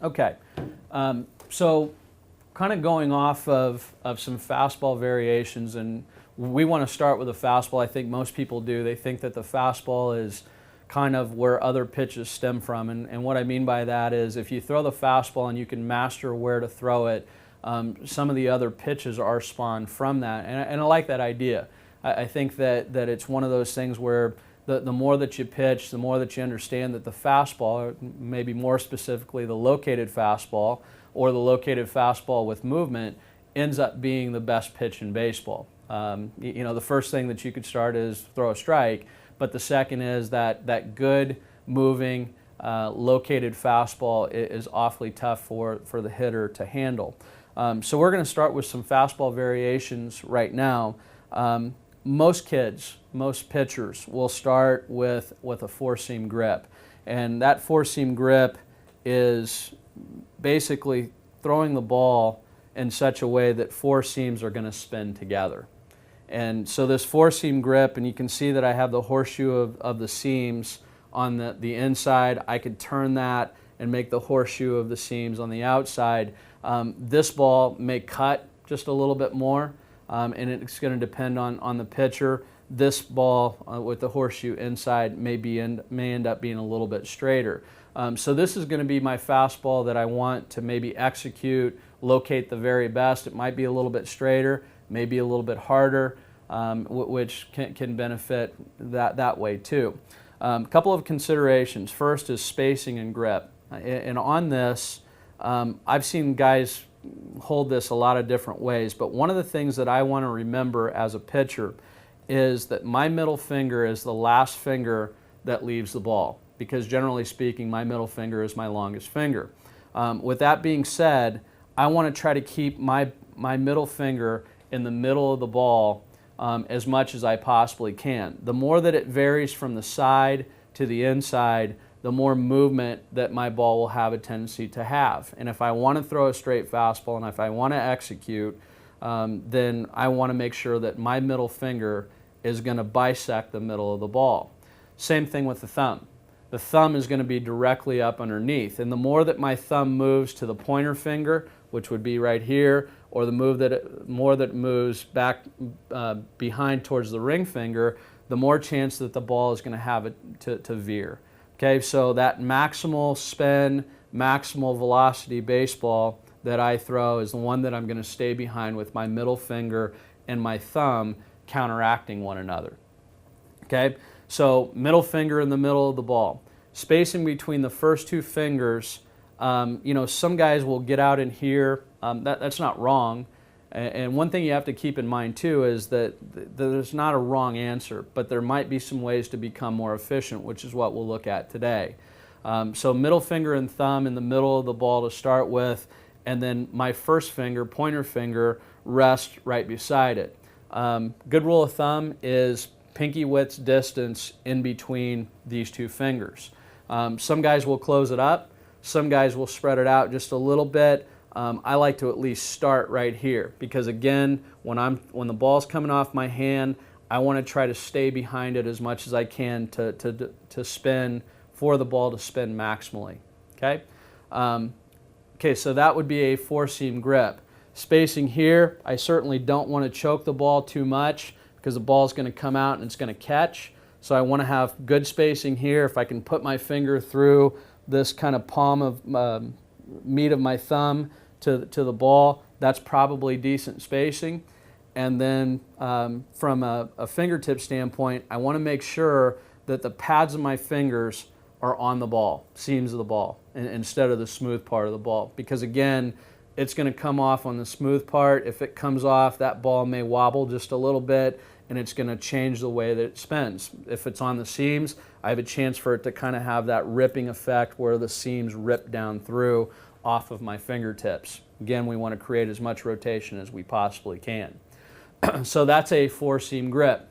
Okay, so kind of going off of some fastball variations, and we want to start with a fastball. I think most people do. They think that the fastball is kind of where other pitches stem from, and what I mean by that is if you throw the fastball and you can master where to throw it, some of the other pitches are spawned from that, and I like that idea. I think that it's one of those things where the more that you pitch, the more that you understand that the fastball, or maybe more specifically the located fastball, or the located fastball with movement, ends up being the best pitch in baseball. The first thing that you could start is throw a strike, but the second is that good moving located fastball is awfully tough for the hitter to handle. So we're going to start with some fastball variations right now. Most kids, most pitchers will start with a four-seam grip, and that four-seam grip is basically throwing the ball in such a way that four seams are going to spin together. And so this four-seam grip, and you can see that I have the horseshoe of the seams on the inside. I could turn that and make the horseshoe of the seams on the outside. This ball may cut just a little bit more, and it's going to depend on the pitcher. This ball with the horseshoe inside may end up being a little bit straighter. So this is going to be my fastball that I want to maybe execute, locate the very best. It might be a little bit straighter, maybe a little bit harder, which can benefit that way too. A couple of considerations. First is spacing and grip. And on this, I've seen guys hold this a lot of different ways, but one of the things that I want to remember as a pitcher is that my middle finger is the last finger that leaves the ball, because generally speaking, my middle finger is my longest finger. With that being said, I want to try to keep my middle finger in the middle of the ball as much as I possibly can. The more that it varies from the side to the inside, the more movement that my ball will have a tendency to have. And if I want to throw a straight fastball and if I want to execute, then I want to make sure that my middle finger is going to bisect the middle of the ball. Same thing with the thumb. The thumb is going to be directly up underneath, and the more that my thumb moves to the pointer finger, which would be right here, or the more that moves back behind towards the ring finger, the more chance that the ball is going to have it to veer. Okay, so that maximal spin, maximal velocity baseball that I throw is the one that I'm going to stay behind with my middle finger and my thumb counteracting one another. Okay, so middle finger in the middle of the ball. Spacing between the first two fingers, some guys will get out in here. That's not wrong. And one thing you have to keep in mind too is that there's not a wrong answer, but there might be some ways to become more efficient, which is what we'll look at today. So middle finger and thumb in the middle of the ball to start with, and then my first finger, pointer finger, rest right beside it. Good rule of thumb is pinky width distance in between these two fingers. Some guys will close it up, some guys will spread it out just a little bit. I like to at least start right here, because again, when the ball's coming off my hand, I want to try to stay behind it as much as I can to spin, for the ball to spin maximally. Okay? Okay, so that would be a four-seam grip. Spacing here, I certainly don't want to choke the ball too much, because the ball is going to come out and it's going to catch. So I want to have good spacing here. If I can put my finger through this kind of palm of meat of my thumb to the ball, that's probably decent spacing. And then from a fingertip standpoint, I want to make sure that the pads of my fingers are on the ball, seams of the ball, instead of the smooth part of the ball. Because again, it's going to come off on the smooth part. If it comes off, that ball may wobble just a little bit, and it's going to change the way that it spins. If it's on the seams, I have a chance for it to kind of have that ripping effect where the seams rip down through off of my fingertips. Again, we want to create as much rotation as we possibly can. So that's a four-seam grip.